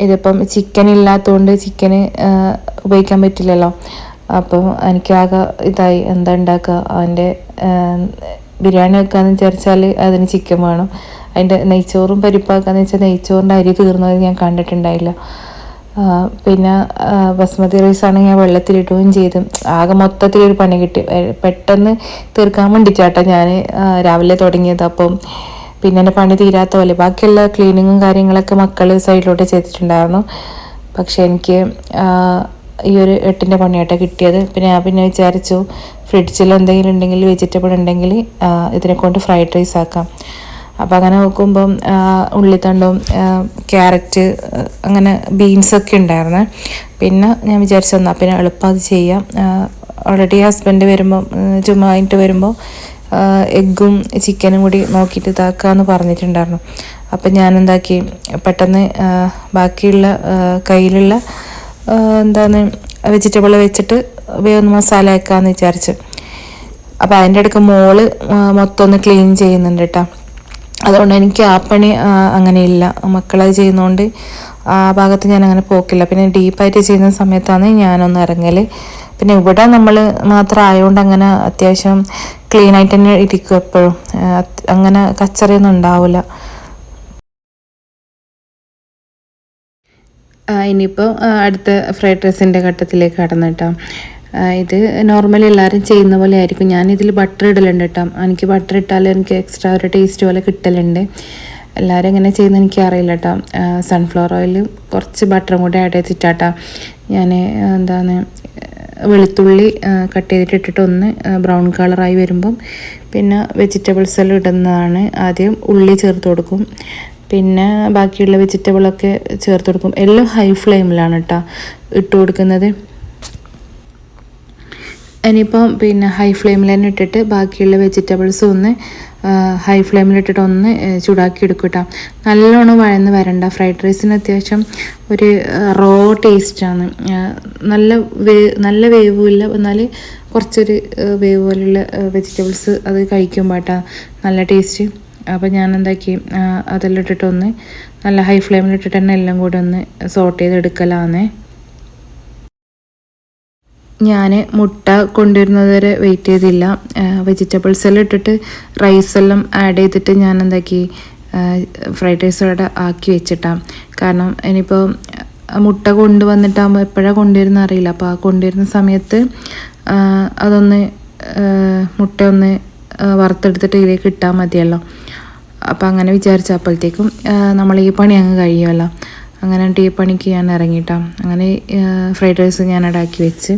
ഇതിപ്പം ചിക്കൻ ഇല്ലാത്തതുകൊണ്ട് ചിക്കന് ഉപയോഗിക്കാൻ പറ്റില്ലല്ലോ. അപ്പം എനിക്കാകെ ഇതായി, എന്താ ഉണ്ടാക്കുക, അതിൻ്റെ ബിരിയാണി വെക്കാമെന്ന് വിചാരിച്ചാൽ അതിന് ചിക്കൻ വേണം. അതിൻ്റെ നെയ്ച്ചോറും പരിപ്പാക്കാന്ന് വെച്ചാൽ നെയ്ച്ചോറിൻ്റെ അരി തീർന്നത് ഞാൻ കണ്ടിട്ടുണ്ടായില്ല. പിന്നെ ബസ്മതി റൈസ് ആണെങ്കിൽ ഞാൻ വെള്ളത്തിലിടുകയും ചെയ്തു. ആകെ മൊത്തത്തിലൊരു പണി കിട്ടി. പെട്ടെന്ന് തീർക്കാൻ വേണ്ടിയിട്ടാട്ടോ ഞാൻ രാവിലെ തുടങ്ങിയത്. അപ്പം പിന്നെ എൻ്റെ പണി തീരാത്ത പോലെ ബാക്കിയുള്ള ക്ലീനിങ്ങും കാര്യങ്ങളൊക്കെ മക്കൾ സൈഡിലോട്ട് ചെയ്തിട്ടുണ്ടായിരുന്നു. പക്ഷെ എനിക്ക് ഈ ഒരു 8ൻ്റെ പണിയായിട്ടാണ് കിട്ടിയത്. പിന്നെ വിചാരിച്ചു ഫ്രിഡ്ജിൽ എന്തെങ്കിലും ഉണ്ടെങ്കിൽ വെജിറ്റബിൾ ഉണ്ടെങ്കിൽ ഇതിനെ കൊണ്ട് ഫ്രൈഡ് റൈസ് ആക്കാം. അപ്പോൾ അങ്ങനെ നോക്കുമ്പം ഉള്ളിത്തണ്ടും ക്യാരറ്റ് അങ്ങനെ ബീൻസൊക്കെ ഉണ്ടായിരുന്നു. പിന്നെ ഞാൻ വിചാരിച്ചു എന്നാൽ പിന്നെ എളുപ്പം അത് ചെയ്യാം. ഓൾറെഡി ഹസ്ബൻഡ് വരുമ്പം ചുമ്മാ കഴിഞ്ഞിട്ട് വരുമ്പോൾ എഗ്ഗും ചിക്കനും കൂടി നോക്കിയിട്ട് ഇതാക്കാമെന്ന് പറഞ്ഞിട്ടുണ്ടായിരുന്നു. അപ്പം ഞാൻ എന്താക്കി പെട്ടെന്ന് ബാക്കിയുള്ള കയ്യിലുള്ള എന്താണ് വെജിറ്റബിൾ വെച്ചിട്ട് വേഗം മസാല ആക്കാമെന്ന് വിചാരിച്ചു. അപ്പോൾ അതിൻ്റെ ഇടയ്ക്ക് മോള് മൊത്തം ഒന്ന് ക്ലീൻ ചെയ്യുന്നുണ്ട് കേട്ടോ. അതുകൊണ്ട് എനിക്ക് ആ പണി അങ്ങനെയില്ല, മക്കളത് ചെയ്യുന്നതുകൊണ്ട് ആ ഭാഗത്ത് ഞാൻ അങ്ങനെ പോക്കില്ല. പിന്നെ ഡീപ്പായിട്ട് ചെയ്യുന്ന സമയത്താണ് ഞാനൊന്ന് ഇറങ്ങൽ. പിന്നെ ഇവിടെ നമ്മൾ മാത്രം ആയതുകൊണ്ട് അങ്ങനെ അത്യാവശ്യം ക്ലീൻ ആയിട്ട് തന്നെ ഇരിക്കും എപ്പോഴും, അങ്ങനെ കച്ചറയൊന്നും ഉണ്ടാവില്ല. ഇനിയിപ്പോൾ അടുത്ത ഫ്രൈഡ് റൈസിൻ്റെ ഘട്ടത്തിലേക്ക് കടന്നിട്ടാം. ഇത് നോർമലി എല്ലാവരും ചെയ്യുന്ന പോലെ ആയിരിക്കും. ഞാനിതിൽ ബട്ടർ ഇടലുണ്ട് കേട്ടോ. എനിക്ക് ബട്ടർ ഇട്ടാൽ എനിക്ക് എക്സ്ട്രാ ഒരു ടേസ്റ്റ് പോലെ കിട്ടലുണ്ട്. എല്ലാവരും എങ്ങനെ ചെയ്യുന്നത് എനിക്ക് അറിയില്ല കേട്ടോ. സൺഫ്ലവർ ഓയിൽ കുറച്ച് ബട്ടറും കൂടി ആഡ് ചെയ്തിട്ടാട്ടോ ഞാൻ എന്താണ് വെളുത്തുള്ളി കട്ട് ചെയ്തിട്ടിട്ട് ഒന്ന് ബ്രൗൺ കളറായി വരുമ്പം പിന്നെ വെജിറ്റബിൾസ് എല്ലാം ഇടുന്നതാണ്. ആദ്യം ഉള്ളി ചേർത്ത് കൊടുക്കും, പിന്നെ ബാക്കിയുള്ള വെജിറ്റബിളൊക്കെ ചേർത്ത് കൊടുക്കും. എല്ലാം ഹൈ ഫ്ലെയിമിലാണ് കേട്ടോ ഇട്ട് കൊടുക്കുന്നത്. ഇനിയിപ്പം പിന്നെ ഹൈ ഫ്ലെയിമിൽ തന്നെ ഇട്ടിട്ട് ബാക്കിയുള്ള വെജിറ്റബിൾസും ഒന്ന് ഹൈ ഫ്ലെയിമിലിട്ടിട്ട് ഒന്ന് ചൂടാക്കി എടുക്കും കേട്ടോ. നല്ലോണം വഴന്ന് വരണ്ട. ഫ്രൈഡ് റൈസിന് അത്യാവശ്യം ഒരു റോ ടേസ്റ്റാണ്. നല്ല വേവുമില്ല, എന്നാൽ കുറച്ചൊരു വേവ് പോലുള്ള വെജിറ്റബിൾസ് അത് കഴിക്കുമ്പോൾ കേട്ടോ നല്ല ടേസ്റ്റ്. അപ്പോൾ ഞാൻ എന്താക്കി അതെല്ലാം ഇട്ടിട്ടൊന്ന് നല്ല ഹൈ ഫ്ലെയിമിലിട്ടിട്ട് തന്നെ എല്ലാം കൂടി ഒന്ന് സോട്ട് ചെയ്തെടുക്കലാന്നേ. ഞാൻ മുട്ട കൊണ്ടുവരുന്നത് വരെ വെയിറ്റ് ചെയ്തില്ല. വെജിറ്റബിൾസ് എല്ലാം ഇട്ടിട്ട് റൈസെല്ലാം ആഡ് ചെയ്തിട്ട് ഞാൻ എന്താക്കി ഫ്രൈഡ് റൈസ് അവിടെ ആക്കി വെച്ചിട്ടാണ്. കാരണം ഇനിയിപ്പോൾ മുട്ട കൊണ്ടുവന്നിട്ടാകുമ്പോൾ എപ്പോഴാണ് കൊണ്ടുവരുന്ന അറിയില്ല. അപ്പോൾ ആ കൊണ്ടുവരുന്ന സമയത്ത് അതൊന്ന് മുട്ട ഒന്ന് വറുത്തെടുത്തിട്ട് ഇതിലേക്ക് ഇട്ടാൽ മതിയല്ലോ. അപ്പോൾ അങ്ങനെ വിചാരിച്ചപ്പോഴത്തേക്കും നമ്മൾ ഈ പണി അങ്ങ് കഴിയുമല്ലോ. അങ്ങനെ ഈ പണിക്ക് ഞാൻ ഇറങ്ങിയിട്ടാണ്. അങ്ങനെ ഫ്രൈഡ് റൈസ് ഞാൻ ഉണ്ടാക്കി വെച്ച്.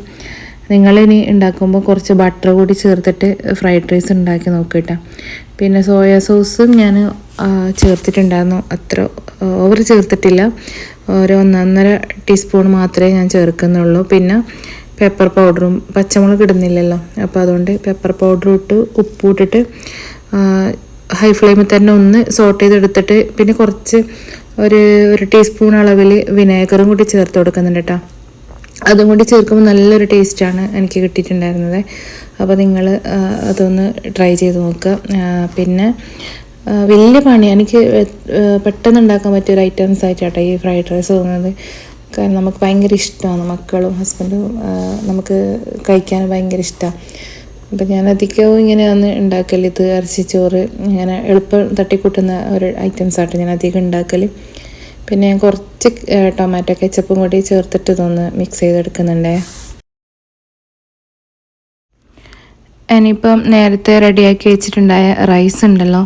നിങ്ങളിനി ഉണ്ടാക്കുമ്പോൾ കുറച്ച് ബട്ടർ കൂടി ചേർത്തിട്ട് ഫ്രൈഡ് റൈസ് ഉണ്ടാക്കി നോക്കിയിട്ടാ. പിന്നെ സോയാ സോസും ഞാൻ ചേർത്തിട്ടുണ്ടായിരുന്നു. അത്ര ഓവർ ചേർത്തിട്ടില്ല, ഒരു 1.5 ടീസ്പൂൺ മാത്രമേ ഞാൻ ചേർക്കുന്നുള്ളൂ. പിന്നെ പെപ്പർ പൗഡറും, പച്ചമുളക് ഇടുന്നില്ലല്ലോ, അപ്പോൾ അതുകൊണ്ട് പെപ്പർ പൗഡറും ഇട്ട് ഉപ്പും ഇട്ടിട്ട് ഹൈ ഫ്ലെയിമിൽ തന്നെ ഒന്ന് സോട്ട് ചെയ്തെടുത്തിട്ട് പിന്നെ കുറച്ച് ഒരു ടീസ്പൂൺ അളവിൽ വിനേഗറും കൂടി ചേർത്ത് കൊടുക്കുന്നുണ്ട് കേട്ടോ. അതും കൂടി ചേർക്കുമ്പോൾ നല്ലൊരു ടേസ്റ്റാണ് എനിക്ക് കിട്ടിയിട്ടുണ്ടായിരുന്നത്. അപ്പോൾ നിങ്ങൾ അതൊന്ന് ട്രൈ ചെയ്ത് നോക്കുക. പിന്നെ വലിയ പണി എനിക്ക് പെട്ടെന്ന് ഉണ്ടാക്കാൻ പറ്റിയൊരു ഐറ്റംസ് ആയിട്ടാട്ടോ ഈ ഫ്രൈഡ് റൈസ് തോന്നുന്നത്. കാരണം നമുക്ക് ഭയങ്കര ഇഷ്ടമാണ്, മക്കളും ഹസ്ബൻഡും നമുക്ക് കഴിക്കാൻ ഭയങ്കര ഇഷ്ടമാണ്. അപ്പം ഞാൻ അധികവും ഇങ്ങനെയാണ് ഉണ്ടാക്കൽ. ഇത് ഇറച്ചിച്ചോറ് ഇങ്ങനെ എളുപ്പം തട്ടിക്കൂട്ടുന്ന ഒരു ഐറ്റംസായിട്ട് ഞാൻ അധികം ഉണ്ടാക്കൽ. പിന്നെ ഞാൻ കുറച്ച് ടൊമാറ്റോ കെച്ചപ്പും കൂടി ചേർത്തിട്ട് ഇതൊന്ന് മിക്സ് ചെയ്തെടുക്കുന്നുണ്ടേ. ഇനിയിപ്പം നേരത്തെ റെഡിയാക്കി വെച്ചിട്ടുണ്ടായ റൈസ് ഉണ്ടല്ലോ,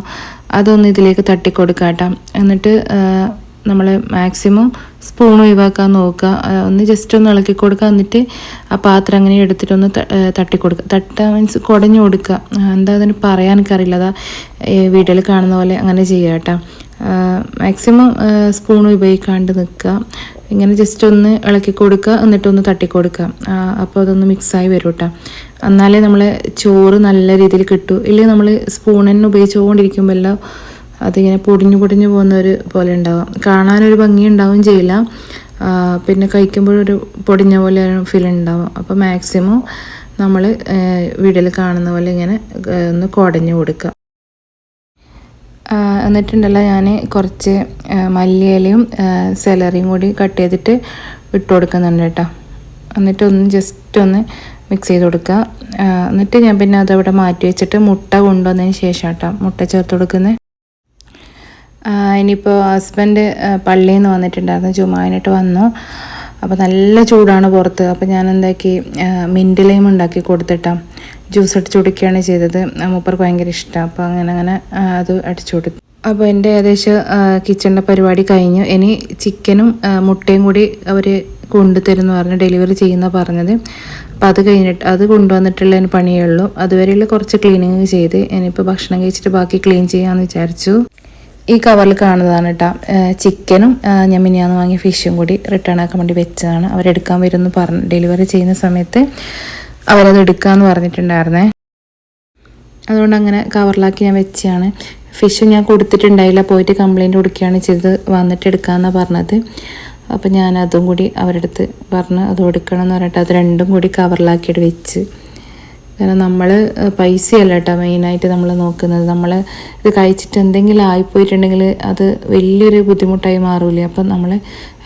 അതൊന്ന് ഇതിലേക്ക് തട്ടിക്കൊടുക്കാം കേട്ടോ. എന്നിട്ട് നമ്മൾ മാക്സിമം സ്പൂൺ ഒഴിവാക്കാൻ നോക്കുക. ഒന്ന് ജസ്റ്റ് ഒന്ന് ഇളക്കി കൊടുക്കുക. എന്നിട്ട് ആ പാത്രം അങ്ങനെ എടുത്തിട്ടൊന്ന് തട്ടിക്കൊടുക്കുക. മീൻസ് കുടഞ്ഞു കൊടുക്കുക. എന്താ അതിന് പറയാൻ എനിക്കറിയില്ല. അതാ വീഡിയോയിൽ കാണുന്ന പോലെ അങ്ങനെ ചെയ്യുക കേട്ടോ. മാക്സിമം സ്പൂൺ ഉപയോഗിക്കാണ്ട് നിൽക്കുക. ഇങ്ങനെ ജസ്റ്റ് ഒന്ന് ഇളക്കി കൊടുക്കുക, എന്നിട്ടൊന്ന് തട്ടിക്കൊടുക്കുക. അപ്പോൾ അതൊന്ന് മിക്സായി വരും കേട്ടോ. എന്നാലേ നമ്മളെ ചോറ് നല്ല രീതിയിൽ കിട്ടും. ഇല്ലെങ്കിൽ നമ്മൾ സ്പൂൺ തന്നെ ഉപയോഗിച്ചുകൊണ്ടിരിക്കുമ്പോൾ എല്ലാം അതിങ്ങനെ പൊടിഞ്ഞു പോകുന്ന ഒരു പോലെ ഉണ്ടാവും. കാണാനൊരു ഭംഗി ഉണ്ടാവുകയും ചെയ്യില്ല, പിന്നെ കഴിക്കുമ്പോഴൊരു പൊടിഞ്ഞ പോലെ ഫീൽ ഉണ്ടാവും. അപ്പോൾ മാക്സിമം നമ്മൾ വീഡിയോയിൽ കാണുന്ന പോലെ ഇങ്ങനെ ഒന്ന് കുടഞ്ഞു കൊടുക്കുക. എന്നിട്ടുണ്ടല്ലോ ഞാൻ കുറച്ച് മല്ലിയിലയും സെലറിയും കൂടി കട്ട് ചെയ്തിട്ട് ഇട്ട് കൊടുക്കുന്നുണ്ട് കേട്ടോ. എന്നിട്ടൊന്ന് ജസ്റ്റ് ഒന്ന് മിക്സ് ചെയ്ത് കൊടുക്കുക. എന്നിട്ട് ഞാൻ പിന്നെ അതവിടെ മാറ്റി വെച്ചിട്ട് മുട്ട കൊണ്ടുവന്നതിന് ശേഷം കേട്ടോ മുട്ട ചേർത്ത് കൊടുക്കുന്നത്. ഇനിയിപ്പോൾ ഹസ്ബൻഡ് പള്ളിയിൽ നിന്ന് വന്നിട്ടുണ്ടായിരുന്നു, ജുമാനായിട്ട് വന്നു. അപ്പോൾ നല്ല ചൂടാണ് പുറത്ത്. അപ്പോൾ ഞാൻ എന്താക്കി മിൻറ്റ് ലൈം ഉണ്ടാക്കി കൊടുത്തിട്ടാണ് ജ്യൂസ് അടിച്ചു കൊടുക്കുകയാണ് ചെയ്തത്. മൂപ്പർക്ക് ഭയങ്കര ഇഷ്ടമാണ്. അപ്പോൾ അങ്ങനെ അത് അടിച്ചു കൊടുത്തു. അപ്പോൾ എൻ്റെ ഏകദേശം കിച്ചണിൻ്റെ പരിപാടി കഴിഞ്ഞു. ഇനി ചിക്കനും മുട്ടയും കൂടി അവർ കൊണ്ടുതരുമെന്ന് പറഞ്ഞ് ഡെലിവറി ചെയ്യുന്ന പറഞ്ഞത്. അപ്പോൾ അത് കഴിഞ്ഞിട്ട് അത് കൊണ്ടുവന്നിട്ടുള്ള പണിയേ ഉള്ളൂ. അതുവരെയുള്ള കുറച്ച് ക്ലീനിങ് ചെയ്ത് ഇനിയിപ്പോൾ ഭക്ഷണം കഴിച്ചിട്ട് ബാക്കി ക്ലീൻ ചെയ്യാമെന്ന് വിചാരിച്ചു. ഈ കവറിൽ കാണുന്നതാണ് കേട്ടോ ചിക്കനും ഞാൻ മിനിയാന്ന് വാങ്ങിയ ഫിഷും കൂടി റിട്ടേൺ ആക്കാൻ വേണ്ടി വെച്ചതാണ്. അവരെടുക്കാൻ വരുമെന്ന് പറഞ്ഞ് ഡെലിവറി ചെയ്യുന്ന സമയത്ത് അവരത് എടുക്കാമെന്ന് പറഞ്ഞിട്ടുണ്ടായിരുന്നേ. അതുകൊണ്ട് അങ്ങനെ കവറിലാക്കി ഞാൻ വെച്ചാണ്. ഫിഷ് ഞാൻ കൊടുത്തിട്ടുണ്ടായില്ല, പോയിട്ട് കംപ്ലയിൻറ്റ് കൊടുക്കുകയാണ് ചെയ്തത്, വന്നിട്ട് എടുക്കാമെന്നാണ് പറഞ്ഞത്. അപ്പോൾ ഞാൻ അതും കൂടി അവരുടെ അടുത്ത് പറഞ്ഞ് അത് കൊടുക്കണം എന്ന് പറഞ്ഞിട്ട് അത് രണ്ടും കൂടി കവറിലാക്കിയിട്ട് വെച്ച്. കാരണം നമ്മൾ പൈസയല്ല കേട്ടോ മെയിനായിട്ട് നമ്മൾ നോക്കുന്നത്. നമ്മൾ ഇത് കഴിച്ചിട്ട് എന്തെങ്കിലും ആയിപ്പോയിട്ടുണ്ടെങ്കിൽ അത് വലിയൊരു ബുദ്ധിമുട്ടായി മാറൂലേ. അപ്പം നമ്മൾ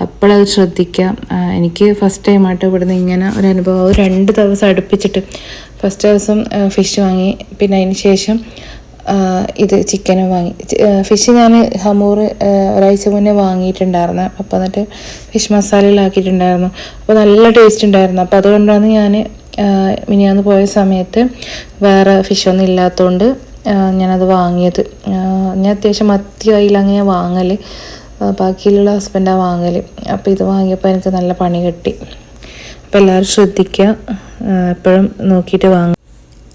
എപ്പോഴും അത് ശ്രദ്ധിക്കാം. എനിക്ക് ഫസ്റ്റ് ടൈമായിട്ട് ഇവിടുന്ന് ഇങ്ങനെ ഒരു അനുഭവം. 2 ദിവസം അടുപ്പിച്ചിട്ട് ഫസ്റ്റ് ദിവസം ഫിഷ് വാങ്ങി, പിന്നെ അതിന് ശേഷം ഇത് ചിക്കനും വാങ്ങി. ഫിഷ് ഞാൻ ഹമൂർ ഒരാഴ്ച മുന്നേ വാങ്ങിയിട്ടുണ്ടായിരുന്നു. അപ്പോൾ എന്നിട്ട് ഫിഷ് മസാലയിലാക്കിയിട്ടുണ്ടായിരുന്നു. അപ്പോൾ നല്ല ടേസ്റ്റ് ഉണ്ടായിരുന്നു. അപ്പോൾ അതുകൊണ്ടാണ് ഞാൻ മിനിയാന്ന് പോയ സമയത്ത് വേറെ ഫിഷൊന്നും ഇല്ലാത്തതുകൊണ്ട് ഞാനത് വാങ്ങിയത്. ഞാൻ അത്യാവശ്യം മത്തി കയ്യിലങ്ങനെ വാങ്ങൽ, ബാക്കിയുള്ള ഹസ്ബൻഡാണ് വാങ്ങൽ. അപ്പോൾ ഇത് വാങ്ങിയപ്പോൾ എനിക്ക് നല്ല പണി കിട്ടി. അപ്പോൾ എല്ലാവരും ശ്രദ്ധിക്കുക, എപ്പോഴും നോക്കിയിട്ട് വാങ്ങുക.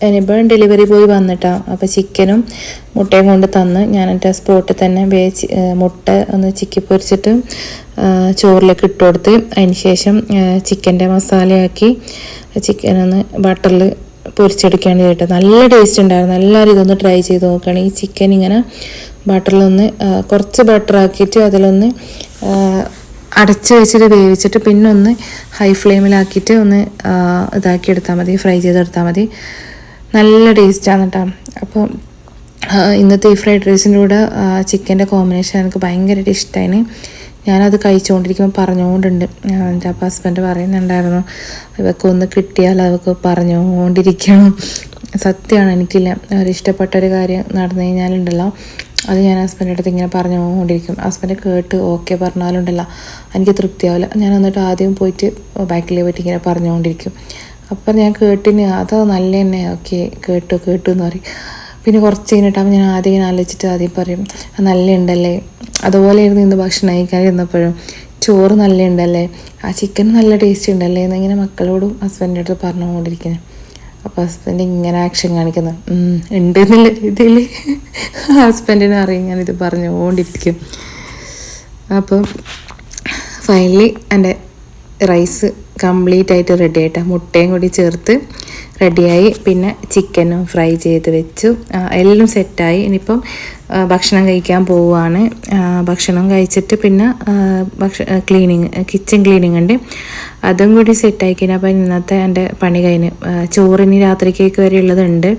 ഇനിയിപ്പോഴും ഡെലിവറി ബോയ് വന്നിട്ടാണ്. അപ്പോൾ ചിക്കനും മുട്ടയും കൊണ്ട് തന്ന് ഞാൻ എൻ്റെ സ്പോട്ടിൽ തന്നെ മുട്ട ഒന്ന് ചിക്കി പൊരിച്ചിട്ട് ചോറിലേക്ക് ഇട്ട് കൊടുത്ത് അതിന് ശേഷം ചിക്കൻ്റെ മസാലയാക്കി ചിക്കനൊന്ന് ബട്ടറിൽ പൊരിച്ചെടുക്കുകയാണ് ചെയ്തിട്ട് നല്ല ടേസ്റ്റ് ഉണ്ടായിരുന്നു. എല്ലാവരും ഇതൊന്ന് ട്രൈ ചെയ്ത് നോക്കുകയാണ്. ഈ ചിക്കൻ ഇങ്ങനെ ബട്ടറിലൊന്ന് കുറച്ച് ബട്ടറാക്കിയിട്ട് അതിലൊന്ന് അടച്ച് വെച്ചിട്ട് വേവിച്ചിട്ട് പിന്നെ ഒന്ന് ഹൈ ഫ്ലെയിമിലാക്കിയിട്ട് ഒന്ന് ഇതാക്കി എടുത്താൽ മതി, ഫ്രൈ ചെയ്തെടുത്താൽ മതി. നല്ല ടേസ്റ്റാണ് കേട്ടോ. അപ്പോൾ ഇന്നത്തെ ഈ ഫ്രൈഡ് റൈസിൻ്റെ കൂടെ ചിക്കൻ്റെ കോമ്പിനേഷൻ എനിക്ക് ഭയങ്കരമായിട്ട് ഇഷ്ടമായി. ഞാനത് കഴിച്ചുകൊണ്ടിരിക്കുമ്പോൾ പറഞ്ഞുകൊണ്ടുണ്ട്. എൻ്റെ അപ്പം ഹസ്ബൻഡ് പറയുന്നുണ്ടായിരുന്നു ഇവർക്ക് ഒന്ന് കിട്ടിയാൽ അതൊക്കെ പറഞ്ഞുകൊണ്ടിരിക്കണം. സത്യമാണ്, എനിക്കില്ല ഇഷ്ടപ്പെട്ടൊരു കാര്യം നടന്നു കഴിഞ്ഞാലുണ്ടല്ലോ അത് ഞാൻ ഹസ്ബൻഡിൻ്റെ അടുത്ത് ഇങ്ങനെ പറഞ്ഞുകൊണ്ടിരിക്കും. ഹസ്ബൻഡ് കേട്ട് ഓക്കെ പറഞ്ഞാലുണ്ടല്ലോ എനിക്ക് തൃപ്തിയാവില്ല. ഞാൻ എന്നിട്ട് ആദ്യം പോയിട്ട് ബാക്കിൽ പോയിട്ട് ഇങ്ങനെ പറഞ്ഞുകൊണ്ടിരിക്കും. അപ്പം ഞാൻ കേട്ടിന് അത് നല്ല തന്നെ, ഓക്കെ കേട്ടു എന്ന് പറയും. പിന്നെ കുറച്ച് കഴിഞ്ഞിട്ടാകുമ്പോൾ ഞാൻ ആദ്യം ഇങ്ങനെ ആലോചിച്ചിട്ട് ആദ്യം പറയും നല്ല ഉണ്ടല്ലേ. അതുപോലെ ആയിരുന്നു ഇന്ന് ഭക്ഷണം കഴിക്കാൻ ഇരുന്നപ്പോഴും ചോറ് നല്ല ഉണ്ടല്ലേ, ആ ചിക്കൻ നല്ല ടേസ്റ്റ് ഉണ്ടല്ലേ എന്നിങ്ങനെ മക്കളോടും ഹസ്ബൻഡിൻ്റെ അടുത്ത് പറഞ്ഞുകൊണ്ടിരിക്കുന്നത്. അപ്പോൾ ഹസ്ബൻഡ് ഇങ്ങനെ ആക്ഷൻ കാണിക്കുന്നത് ഉണ്ട് എന്നുള്ള രീതിയിൽ ഹസ്ബൻഡിനെ അറിയും ഞാനിത് പറഞ്ഞുകൊണ്ടിരിക്കും. അപ്പോൾ ഫൈനലി എൻ്റെ റൈസ് കംപ്ലീറ്റ് ആയിട്ട് റെഡി ആയിട്ട് മുട്ടയും കൂടി ചേർത്ത് റെഡിയായി. പിന്നെ ചിക്കനും ഫ്രൈ ചെയ്ത് വെച്ചു, എല്ലാം സെറ്റായി. ഇനിയിപ്പം ഭക്ഷണം കഴിക്കാൻ പോവുകയാണ്. ഭക്ഷണം കഴിച്ചിട്ട് പിന്നെ കിച്ചൺ ക്ലീനിങ് ഉണ്ട്, അതും കൂടി സെറ്റായി കഴിഞ്ഞാൽ അപ്പം ഇന്നത്തെ എൻ്റെ പണി കഴിഞ്ഞ്. ചോറിന് രാത്രിക്കേക്ക് വരെ ഉള്ളതുണ്ട്.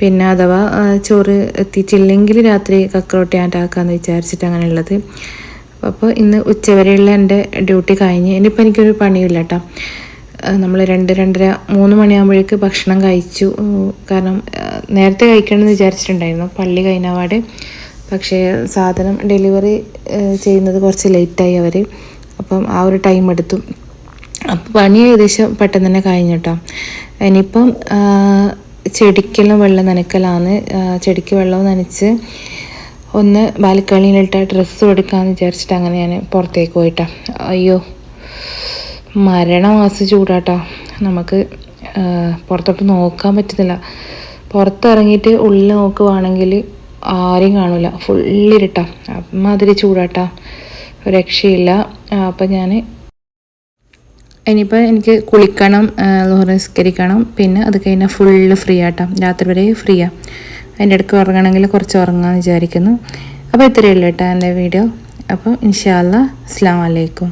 പിന്നെ അഥവാ ചോറ് എത്തിയിട്ടില്ലെങ്കിൽ രാത്രി കക്കറോട്ടി ആറ്റാക്കാമെന്ന് വിചാരിച്ചിട്ട് അങ്ങനെയുള്ളത്. അപ്പോൾ ഇന്ന് ഉച്ചവരെയുള്ള എൻ്റെ ഡ്യൂട്ടി കഴിഞ്ഞ്. ഇനിയിപ്പോൾ എനിക്കൊരു പണിയില്ല കേട്ടോ. നമ്മൾ 2-2:30-3 മണിയാകുമ്പോഴേക്ക് ഭക്ഷണം കഴിച്ചു. കാരണം നേരത്തെ കഴിക്കണമെന്ന് വിചാരിച്ചിട്ടുണ്ടായിരുന്നു പള്ളി കഴിഞ്ഞപാട്. പക്ഷേ സാധനം ഡെലിവറി ചെയ്യുന്നത് കുറച്ച് ലേറ്റായി അവർ. അപ്പം ആ ഒരു ടൈം എടുത്തു. അപ്പോൾ പണി ഏകദേശം പെട്ടെന്ന് തന്നെ കഴിഞ്ഞു കേട്ടോ. ഇനിയിപ്പം ചെടിക്കെല്ലാം വെള്ളം നനയ്ക്കലാണ്. ചെടിക്ക് വെള്ളം നനച്ച് ഒന്ന് ബാൽക്കണിയിലിട്ട് ഡ്രസ്സ് എടുക്കാമെന്ന് വിചാരിച്ചിട്ട് അങ്ങനെ ഞാൻ പുറത്തേക്ക് പോയിട്ടാ. അയ്യോ മരണമാസം ചൂടാട്ടോ, നമുക്ക് പുറത്തോട്ട് നോക്കാൻ പറ്റുന്നില്ല. പുറത്തിറങ്ങിയിട്ട് ഉള്ളിൽ നോക്കുവാണെങ്കിൽ ആരെയും കാണില്ല, ഫുള്ളിരിട്ടാ, അമ്മാതിരി ചൂടാട്ടാ, ഒരു രക്ഷയില്ല. അപ്പം ഞാൻ ഇനിയിപ്പോൾ എനിക്ക് കുളിക്കണം, നിസ്കരിക്കണം, പിന്നെ അത് കഴിഞ്ഞാൽ ഫുള്ള് ഫ്രീ ആട്ടോ, രാത്രി വരെ ഫ്രീയാണ്. അതിൻ്റെ ഇടയ്ക്ക് ഉറങ്ങണമെങ്കിൽ കുറച്ച് ഉറങ്ങാമെന്ന് വിചാരിക്കുന്നു. അപ്പോൾ ഇത്രയേ ഉള്ളൂ കേട്ടോ എൻ്റെ വീഡിയോ. അപ്പോൾ ഇൻഷാ അല്ലാഹ് അസ്സലാമു അലൈക്കും.